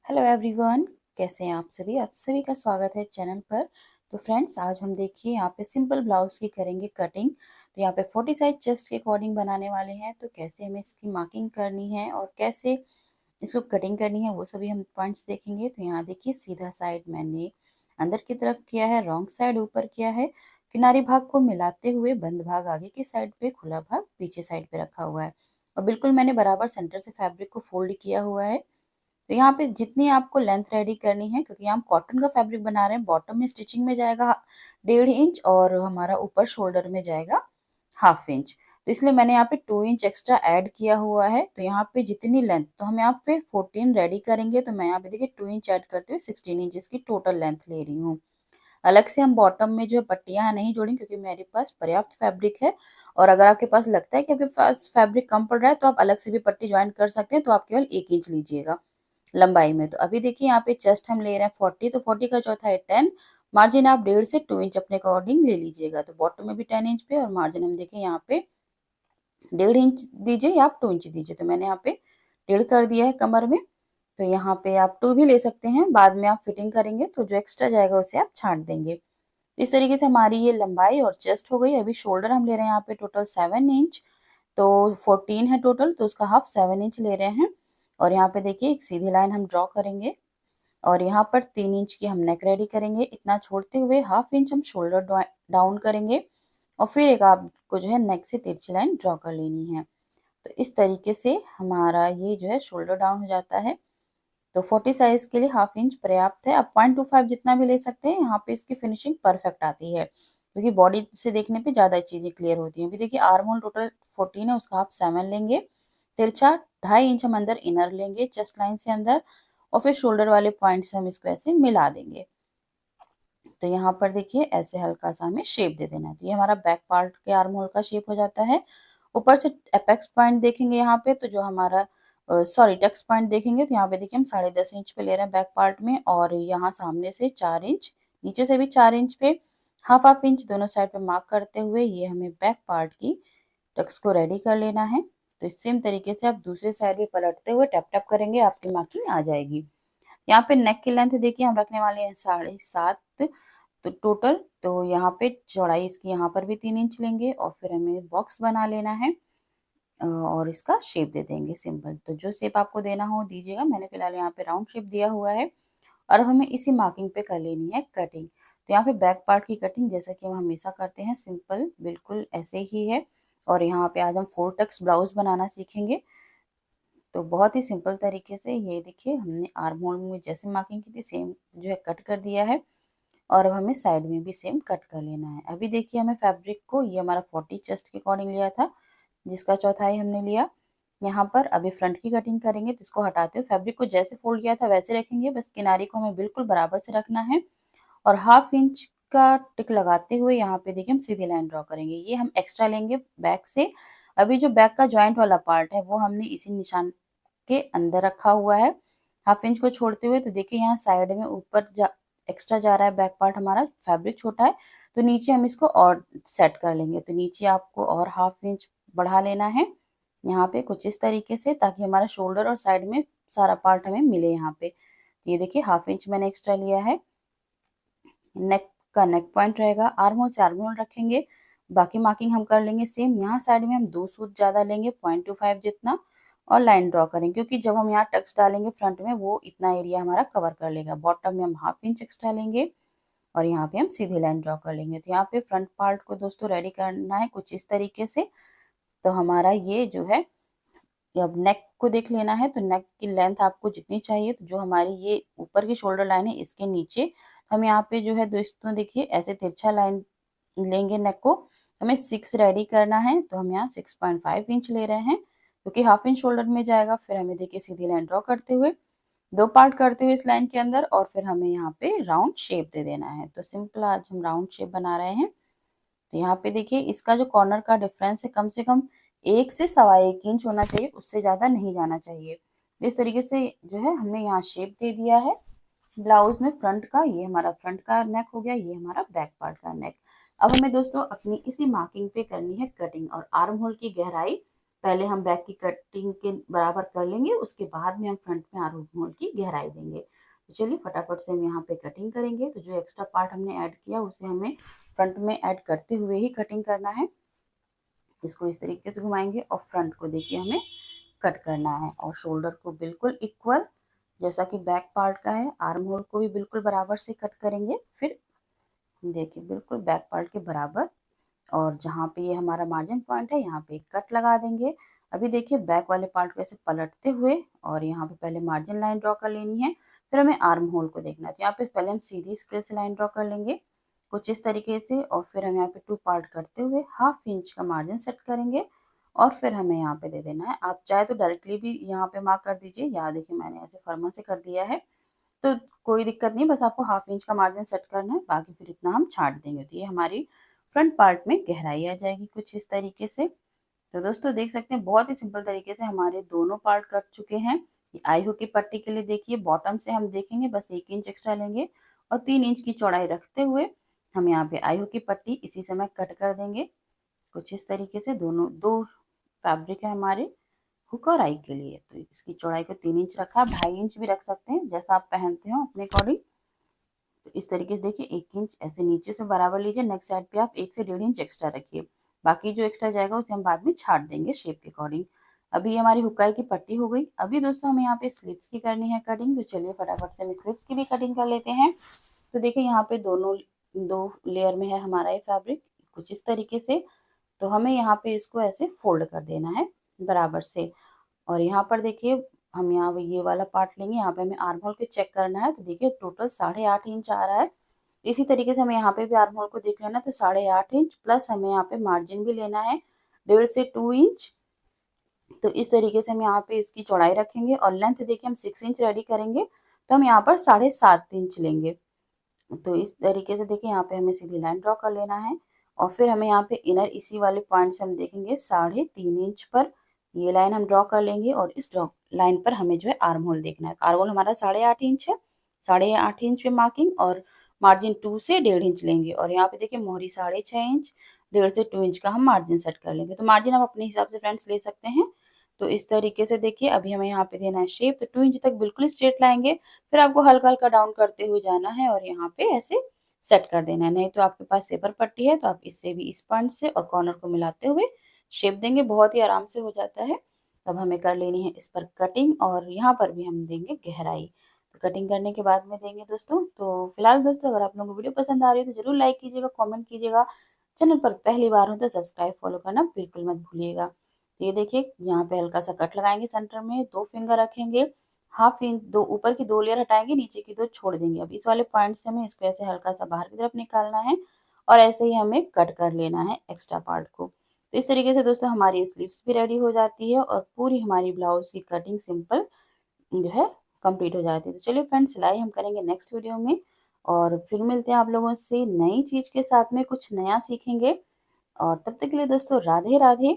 Hello everyone, कैसे हैं आप सभी का स्वागत है चैनल पर। तो फ्रेंड्स, आज हम देखिए यहाँ पे सिंपल ब्लाउज की करेंगे कटिंग। तो यहाँ पे 40 साइज चेस्ट के अकॉर्डिंग बनाने वाले हैं। तो कैसे हमें इसकी मार्किंग करनी है और कैसे इसको कटिंग करनी है वो सभी हम पॉइंट्स देखेंगे। तो यहाँ देखिए, सीधा साइड मैंने अंदर की तरफ किया है, रॉन्ग साइड ऊपर किया है, किनारी भाग को मिलाते हुए बंद भाग आगे की साइड पे, खुला भाग पीछे साइड पे रखा हुआ है। और बिल्कुल मैंने बराबर सेंटर से फैब्रिक को फोल्ड किया हुआ है। तो यहाँ पे जितनी आपको लेंथ रेडी करनी है, क्योंकि हम कॉटन का फैब्रिक बना रहे हैं, बॉटम में स्टिचिंग में जाएगा 1.5 इंच और हमारा ऊपर शोल्डर में जाएगा 1/2 इंच। तो इसलिए मैंने यहाँ पे 2 इंच एक्स्ट्रा ऐड किया हुआ है। तो यहाँ पे जितनी लेंथ, तो हम यहाँ पे 14 रेडी करेंगे, तो मैं यहाँ पे देखिए 2 इंच ऐड करते हुए 16 इंच की टोटल लेंथ ले रही हूँ। अलग से हम बॉटम में जो पट्टियां नहीं जोड़ेंगे, क्योंकि मेरे पास पर्याप्त फैब्रिक है। और अगर आपके पास लगता है कि आपके पास फैब्रिक कम पड़ रहा है, तो आप अलग से भी पट्टी ज्वाइन कर सकते हैं। तो आप केवल 1 इंच लीजिएगा लंबाई में। तो अभी देखिए, यहाँ पे चेस्ट हम ले रहे हैं 40, तो 40 का चौथा है 10। मार्जिन आप 1.5 से 2 इंच अपने अकॉर्डिंग ले लीजिएगा। तो बॉटम में भी 10 इंच पे और मार्जिन हम देखिए यहाँ पे 1.5 इंच दीजिए या आप 2 इंच दीजिए। तो मैंने यहाँ पे 1.5 कर दिया है कमर में। तो यहाँ पे आप 2 भी ले सकते हैं, बाद में आप फिटिंग करेंगे तो जो एक्स्ट्रा जाएगा उसे आप छांट देंगे। तो इस तरीके से हमारी ये लंबाई और चेस्ट हो गई। अभी शोल्डर हम ले रहे हैं यहाँ पे टोटल 7 इंच। तो 14 है टोटल, तो उसका हाफ 7 इंच ले रहे हैं। और यहाँ पे देखिए, एक सीधी लाइन हम ड्रॉ करेंगे और यहाँ पर 3 इंच की हम नेक रेडी करेंगे। इतना छोड़ते हुए 1/2 इंच हम शोल्डर डाउन करेंगे और फिर एक आपको जो है नेक से तिरछी लाइन ड्रॉ कर लेनी है। तो इस तरीके से हमारा ये जो है शोल्डर डाउन हो जाता है। तो 40 साइज के लिए 1/2 इंच पर्याप्त है। आप 0.25 जितना भी ले सकते हैं। यहाँ पे इसकी फिनिशिंग परफेक्ट आती है, क्योंकि बॉडी से देखने पे ज्यादा चीजें क्लियर होती हैं। अभी देखिए, आर्म होल टोटल 14 है, उसका हाफ 7 लेंगे। तिरछा 2.5 इंच हम अंदर इनर लेंगे चेस्ट लाइन से अंदर, और फिर शोल्डर वाले पॉइंट से हम इसको ऐसे मिला देंगे। तो यहाँ पर देखिए, ऐसे हल्का सा हमें शेप दे देना है। तो ये हमारा बैक पार्ट के आर्म होल का शेप हो जाता है। ऊपर से अपेक्स पॉइंट देखेंगे यहाँ पे, तो जो हमारा सॉरी टेक्स पॉइंट देखेंगे, तो यहाँ पे देखिए हम 10.5 इंच पे ले रहे हैं बैक पार्ट में, और यहाँ सामने से 4 इंच, नीचे से भी 4 इंच पे, हाफ हाफ इंच दोनों साइड पे मार्क करते हुए ये हमें बैक पार्ट की टक्स को रेडी कर लेना है। तो सेम तरीके से आप दूसरे साइड भी पलटते हुए टैप टैप करेंगे, आपकी मार्किंग आ जाएगी। यहाँ पे नेक की लेंथ देखिए, हम रखने वाले हैं 7.5 तो टोटल। तो यहाँ पे चौड़ाई इसकी यहाँ पर भी 3 इंच लेंगे और फिर हमें बॉक्स बना लेना है और इसका शेप दे देंगे सिंपल। तो जो शेप आपको देना हो दीजिएगा। मैंने फिलहाल यहाँ पे राउंड शेप दिया हुआ है और हमें इसी मार्किंग पे कर लेनी है कटिंग। तो यहाँ पे बैक पार्ट की कटिंग जैसा कि हम हमेशा करते हैं, सिंपल बिल्कुल ऐसे ही है। और यहाँ पे आज हम 4 टक्स ब्लाउज बनाना सीखेंगे। तो बहुत ही सिंपल तरीके से ये देखिए, हमने आर्म होल में जैसे मार्किंग की थी सेम जो है कट कर दिया है। और अब हमें साइड में भी सेम कट कर लेना है। अभी देखिए, हमें फैब्रिक को, ये हमारा 40 चेस्ट के अकॉर्डिंग लिया था, जिसका चौथाई हमने लिया। यहाँ पर अभी फ्रंट की कटिंग करेंगे, तो इसको हटाते हुए फैब्रिक को जैसे फोल्ड किया था वैसे रखेंगे, बस किनारी को हमें बिल्कुल बराबर से रखना है। और 1/2 इंच का टिक लगाते हुए यहाँ पे देखिए हम सीधी लाइन ड्रॉ करेंगे। ये हम एक्स्ट्रा लेंगे बैक से। अभी जो बैक का जॉइंट वाला पार्ट है वो हमने इसी निशान के अंदर रखा हुआ है 1/2 इंच को छोड़ते हुए। तो देखिए, यहाँ साइड में ऊपर एक्स्ट्रा जा रहा है बैक पार्ट, हमारा फैब्रिक छोटा है, तो नीचे हम इसको और सेट कर लेंगे। तो नीचे आपको और 1/2 इंच बढ़ा लेना है यहाँ पे कुछ इस तरीके से, ताकि हमारा शोल्डर और साइड में सारा पार्ट हमें मिले यहाँ पे। तो ये देखिए, 1/2 इंच मैंने एक्स्ट्रा लिया है। नेक का नेक पॉइंट रहेगा, आर्म होल से आर्म होल रखेंगे। बाकी मार्किंग हम कर लेंगे सेम। यहाँ साइड में हम 2 सूत ज्यादा लेंगे 0.25 जितना, और लाइन ड्रॉ करेंगे, क्योंकि जब हम यहाँ टक्स डालेंगे फ्रंट में, वो इतना एरिया हमारा कवर कर लेगा। बॉटम में हम 1/2 इंच एक्स्ट्रा लेंगे और यहाँ पे हम सीधी लाइन ड्रॉ कर लेंगे। तो यहाँ पे फ्रंट पार्ट को दोस्तों रेडी करना है कुछ इस तरीके से। तो हमारा ये जो है, अब नेक को देख लेना है। तो नेक की लेंथ आपको जितनी चाहिए, तो जो हमारी ये ऊपर की शोल्डर लाइन है इसके नीचे हम यहाँ पे जो है दोस्तों देखिए, ऐसे तिरछा लाइन लेंगे नेक को। हमें 6 रेडी करना है, तो हम यहाँ 6.5 इंच ले रहे हैं, क्योंकि 1/2 इंच शोल्डर में जाएगा। फिर हमें देखिए सीधी लाइन ड्रॉ करते हुए 2 पार्ट करते हुए इस लाइन के अंदर, और फिर हमें यहाँ पे राउंड शेप दे देना है। तो सिंपल आज हम राउंड शेप बना रहे हैं। तो यहाँ पे देखिए, इसका जो कॉर्नर का डिफरेंस है कम से कम 1 से 1.25 इंच होना चाहिए, उससे ज्यादा नहीं जाना चाहिए। इस तरीके से जो है हमने यहाँ शेप दे दिया है ब्लाउज में फ्रंट का। ये हमारा फ्रंट का नेक हो गया, ये हमारा बैक पार्ट का नेक। अब हमें दोस्तों अपनी इसी मार्किंग पे करनी है कटिंग, और आर्म होल की गहराई पहले हम बैक की कटिंग के बराबर कर लेंगे, उसके बाद में हम फ्रंट में आर्म होल की गहराई देंगे। तो चलिए फटाफट से हम यहाँ पे कटिंग करेंगे। तो जो एक्स्ट्रा पार्ट हमने ऐड किया उसे हमें फ्रंट में ऐड करते हुए ही कटिंग करना है। इसको इस तरीके से घुमाएंगे और फ्रंट को देखिए हमें कट करना है और शोल्डर को बिल्कुल इक्वल जैसा कि बैक पार्ट का है, आर्म होल को भी बिल्कुल बराबर से कट करेंगे। फिर देखिए बिल्कुल बैक पार्ट के बराबर और जहाँ पे ये हमारा मार्जिन पॉइंट है यहाँ पे एक कट लगा देंगे। अभी देखिए बैक वाले पार्ट को ऐसे पलटते हुए और यहाँ पे पहले मार्जिन लाइन ड्रॉ कर लेनी है, फिर हमें आर्म होल को देखना है। तो यहाँ पे पहले हम सीधी स्केल से लाइन ड्रॉ कर लेंगे कुछ इस तरीके से और फिर हम यहाँ पे 2 पार्ट करते हुए 1/2 इंच का मार्जिन सेट करेंगे और फिर हमें यहाँ पे दे देना है। आप चाहे तो डायरेक्टली भी यहाँ पे मार्क कर दीजिए, या देखिए मैंने ऐसे फर्मा से कर दिया है तो कोई दिक्कत नहीं, बस आपको 1/2 इंच का मार्जिन सेट करना है, बाकी फिर इतना हम छाट देंगे। तो ये हमारी फ्रंट पार्ट में गहराई आ जाएगी कुछ इस तरीके से। तो दोस्तों देख सकते हैं बहुत ही सिंपल तरीके से हमारे दोनों पार्ट कट चुके हैं। आई हुक की पट्टी के लिए देखिए बॉटम से हम देखेंगे बस 1 इंच एक्स्ट्रा लेंगे और 3 इंच की चौड़ाई रखते हुए हम यहाँ पे आई हुक की पट्टी इसी समय कट कर देंगे कुछ इस तरीके से। दोनों 2 फैब्रिक है हमारे हुक और आई के लिए, तो इसकी चौड़ाई को 3 इंच रखा, 2.5 इंच भी रख सकते हैं जैसा आप पहनते हो अपने अकॉर्डिंग। तो इस तरीके से देखिए 1 इंच ऐसे नीचे से बराबर लीजिए, नेक्स्ट साइड पे आप 1 से 1.5 इंच एक्स्ट्रा रखिए, बाकी जो एक्स्ट्रा जाएगा उसे हम बाद में छाट देंगे शेप के अकॉर्डिंग। अभी हमारी हुकाई की पट्टी हो गई। अभी दोस्तों हमें यहाँ पे स्लीव्स की करनी है कटिंग, तो चलिए फटाफट से हम स्लीव्स की भी कटिंग कर लेते हैं। तो देखिए यहाँ पे दोनों 2 लेयर में है हमारा ये फैब्रिक कुछ इस तरीके से। तो हमें यहाँ पे इसको ऐसे फोल्ड कर देना है बराबर से और यहाँ पर देखिए हम यहाँ ये वाला पार्ट लेंगे, यहाँ पे हमें आर्म होल को चेक करना है। तो देखिए टोटल 8.5 इंच आ रहा है। इसी तरीके से हमें यहाँ पे भी आर्म होल को देख लेना है, तो 8.5 इंच प्लस हमें यहाँ पे मार्जिन भी लेना है 1.5 से 2 इंच। तो इस तरीके से हम यहाँ पे इसकी चौड़ाई रखेंगे और लेंथ देखिए हम 6 इंच रेडी करेंगे, तो हम यहाँ पर 7.5 इंच लेंगे। तो इस तरीके से देखिए यहाँ पे हमें सीधी लाइन ड्रॉ कर लेना है और फिर हमें यहाँ पे इनर इसी वाले पॉइंट से हम देखेंगे 3.5 इंच पर ये लाइन हम ड्रॉ कर लेंगे और इस ड्रॉ लाइन पर हमें जो है आर्म होल देखना है। आर्म होल हमारा 8.5 इंच है, 8.5 इंच पे मार्किंग और मार्जिन 2 से 1.5 इंच लेंगे और यहाँ पे देखिए मोहरी 6.5 इंच, 1.5 से 2 इंच का हम मार्जिन सेट कर लेंगे। तो मार्जिन आप अपने हिसाब से फ्रेंड्स ले सकते हैं। तो इस तरीके से देखिए अभी हमें यहाँ पे देना है शेप, तो 2 इंच तक बिल्कुल स्ट्रेट लाएंगे, फिर आपको हल्का हल्का डाउन करते हुए जाना है और यहाँ पे ऐसे सेट कर देना है। नहीं तो आपके पास सेपर पट्टी है तो आप इससे भी इस पॉइंट से और कॉर्नर को मिलाते हुए शेप देंगे, बहुत ही आराम से हो जाता है। अब हमें कर लेनी है इस पर कटिंग और यहाँ पर भी हम देंगे गहराई। तो कटिंग करने के बाद में देंगे दोस्तों। तो फिलहाल दोस्तों अगर आप लोगों को वीडियो पसंद आ रही है तो जरूर लाइक कीजिएगा, कमेंट कीजिएगा, चैनल पर पहली बार हो तो सब्सक्राइब फॉलो करना बिल्कुल मत भूलिएगा। तो ये देखिए यहाँ पे हल्का सा कट लगाएंगे, सेंटर में 2 फिंगर रखेंगे, 1/2 इंच, 2 ऊपर की 2 लेयर हटाएंगे, नीचे की 2 छोड़ देंगे। अब इस वाले पॉइंट से हमें इसको ऐसे हल्का सा बाहर की तरफ निकालना है और ऐसे ही हमें कट कर लेना है एक्स्ट्रा पार्ट को। तो इस तरीके से दोस्तों हमारी स्लीव्स भी रेडी हो जाती है और पूरी हमारी ब्लाउज की कटिंग सिंपल जो है कंप्लीट हो जाती है। तो चलिए फ्रेंड्स सिलाई हम करेंगे नेक्स्ट वीडियो में और फिर मिलते हैं आप लोगों से नई चीज के साथ में, कुछ नया सीखेंगे और तब तक के लिए दोस्तों राधे राधे।